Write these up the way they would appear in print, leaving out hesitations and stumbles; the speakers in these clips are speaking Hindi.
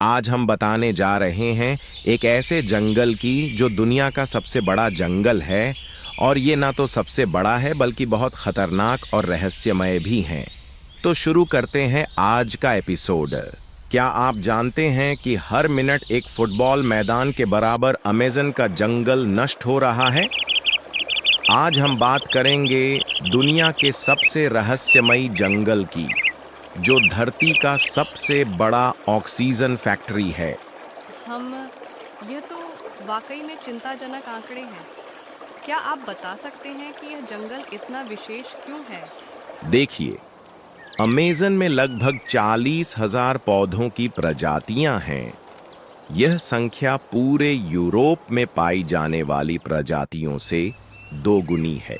आज हम बताने जा रहे हैं एक ऐसे जंगल की जो दुनिया का सबसे बड़ा जंगल है। और ये ना तो सबसे बड़ा है बल्कि बहुत खतरनाक और रहस्यमय भी है। तो शुरू करते हैं आज का एपिसोड। क्या आप जानते हैं कि हर मिनट एक फुटबॉल मैदान के बराबर अमेज़न का जंगल नष्ट हो रहा है? आज हम बात करेंगे दुनिया के सबसे रहस्यमयी जंगल की, जो धरती का सबसे बड़ा ऑक्सीजन फैक्ट्री है। ये तो वाकई में चिंताजनक आंकड़े हैं। क्या आप बता सकते हैं कि यह जंगल इतना विशेष क्यों है? देखिए, अमेज़न में लगभग 40,000 पौधों की प्रजातियां हैं। यह संख्या पूरे यूरोप में पाई जाने वाली प्रजातियों से दोगुनी है।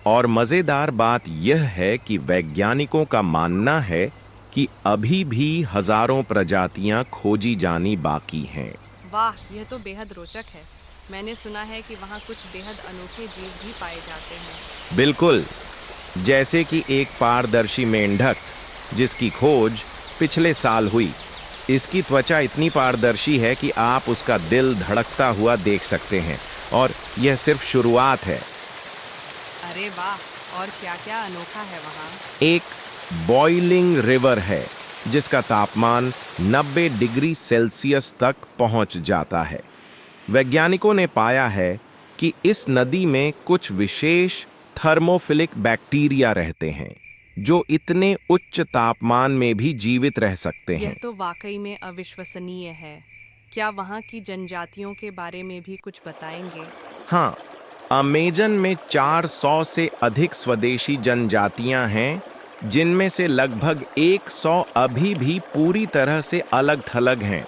और मजेदार बात यह है कि वैज्ञानिकों का मानना है कि अभी भी हजारों प्रजातियां खोजी जानी बाकी हैं। वाह, यह तो बेहद रोचक है। मैंने सुना है कि वहाँ कुछ बेहद अनोखे जीव भी पाए जाते हैं। बिल्कुल, जैसे कि एक पारदर्शी मेंढक जिसकी खोज पिछले साल हुई। इसकी त्वचा इतनी पारदर्शी है कि आप उसका दिल धड़कता हुआ देख सकते हैं। और यह सिर्फ शुरुआत है। अरे वाह, और क्या क्या अनोखा है वहाँ? एक बॉइलिंग रिवर है जिसका तापमान 90 डिग्री सेल्सियस तक पहुंच जाता है। वैज्ञानिकों ने पाया है कि इस नदी में कुछ विशेष थर्मोफिलिक बैक्टीरिया रहते हैं जो इतने उच्च तापमान में भी जीवित रह सकते हैं। यह तो वाकई में अविश्वसनीय है। क्या वहाँ की जनजातियों के बारे में भी कुछ बताएंगे? हाँ, अमेज़न में 400 से अधिक स्वदेशी जनजातियां हैं, जिनमें से लगभग 100 अभी भी पूरी तरह से अलग थलग हैं।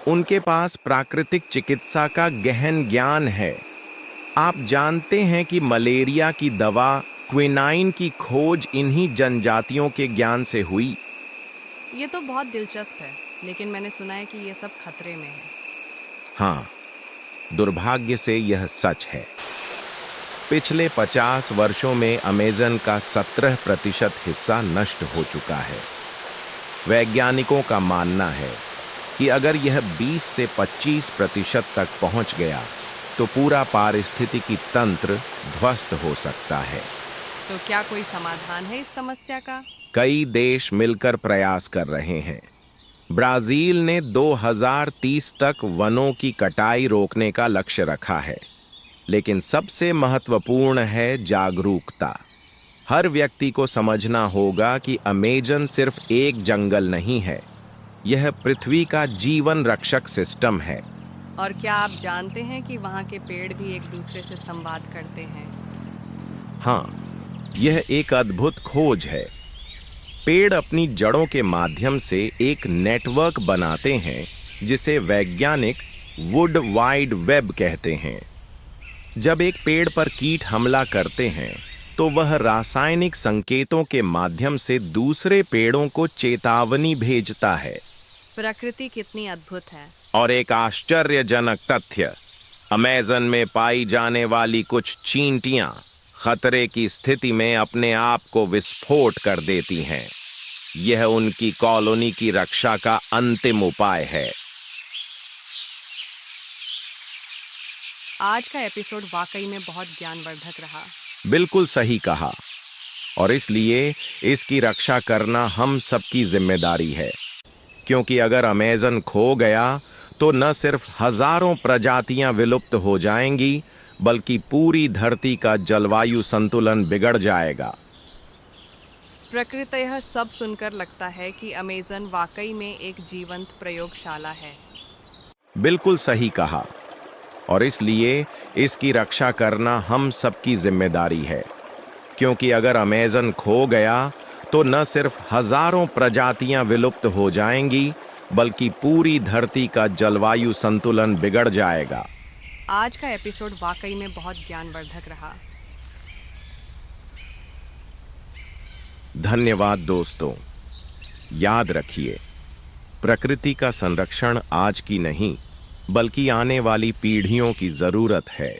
उनके पास प्राकृतिक चिकित्सा का गहन ज्ञान है। आप जानते हैं कि मलेरिया की दवा क्विनाइन की खोज इन्हीं जनजातियों के ज्ञान से हुई। ये तो बहुत दिलचस्प है, लेकिन मैंने सुना है कि ये सब खतरे में है। हाँ, दुर्भाग्य से यह सच है। पिछले 50 वर्षों में अमेज़न का 17% हिस्सा नष्ट हो चुका है। वैज्ञानिकों का मानना है कि अगर यह 20 से 25% तक पहुंच गया तो पूरा पारिस्थितिकी तंत्र ध्वस्त हो सकता है। तो क्या कोई समाधान है इस समस्या का? कई देश मिलकर प्रयास कर रहे हैं। ब्राजील ने 2030 तक वनों की कटाई रोकने का लक्ष्य रखा है। लेकिन सबसे महत्वपूर्ण है जागरूकता। हर व्यक्ति को समझना होगा कि अमेज़न सिर्फ एक जंगल नहीं है, यह पृथ्वी का जीवन रक्षक सिस्टम है। और क्या आप जानते हैं कि वहाँ के पेड़ भी एक दूसरे से संवाद करते हैं? हाँ, यह एक अद्भुत खोज है। पेड़ अपनी जड़ों के माध्यम से एक नेटवर्क बनाते हैं जिसे वैज्ञानिक वुड वाइड वेब कहते हैं। जब एक पेड़ पर कीट हमला करते हैं तो वह रासायनिक संकेतों के माध्यम से दूसरे पेड़ों को चेतावनी भेजता है। प्रकृति कितनी अद्भुत है। और एक आश्चर्यजनक तथ्य, अमेज़न में पाई जाने वाली कुछ चींटियां खतरे की स्थिति में अपने आप को विस्फोट कर देती हैं। यह उनकी कॉलोनी की रक्षा का अंतिम उपाय है। आज का एपिसोड वाकई में बहुत ज्ञानवर्धक रहा। बिल्कुल सही कहा। और इसलिए इसकी रक्षा करना हम सबकी जिम्मेदारी है, क्योंकि अगर अमेज़न खो गया तो न सिर्फ हजारों प्रजातियां विलुप्त हो जाएंगी, बल्कि पूरी धरती का जलवायु संतुलन बिगड़ जाएगा। प्रकृति सब सुनकर लगता है कि अमेज़न वाकई में एक जीवंत प्रयोगशाला है। बिल्कुल सही कहा। और इसलिए इसकी रक्षा करना हम सबकी जिम्मेदारी है, क्योंकि अगर अमेज़न खो गया तो न सिर्फ हजारों प्रजातियां विलुप्त हो जाएंगी, बल्कि पूरी धरती का जलवायु संतुलन बिगड़ जाएगा। आज का एपिसोड वाकई में बहुत ज्ञानवर्धक रहा। धन्यवाद दोस्तों। याद रखिए, प्रकृति का संरक्षण आज की नहीं बल्कि आने वाली पीढ़ियों की जरूरत है।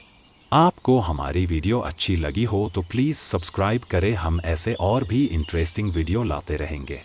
आपको हमारी वीडियो अच्छी लगी हो तो प्लीज़ सब्सक्राइब करें। हम ऐसे और भी इंटरेस्टिंग वीडियो लाते रहेंगे।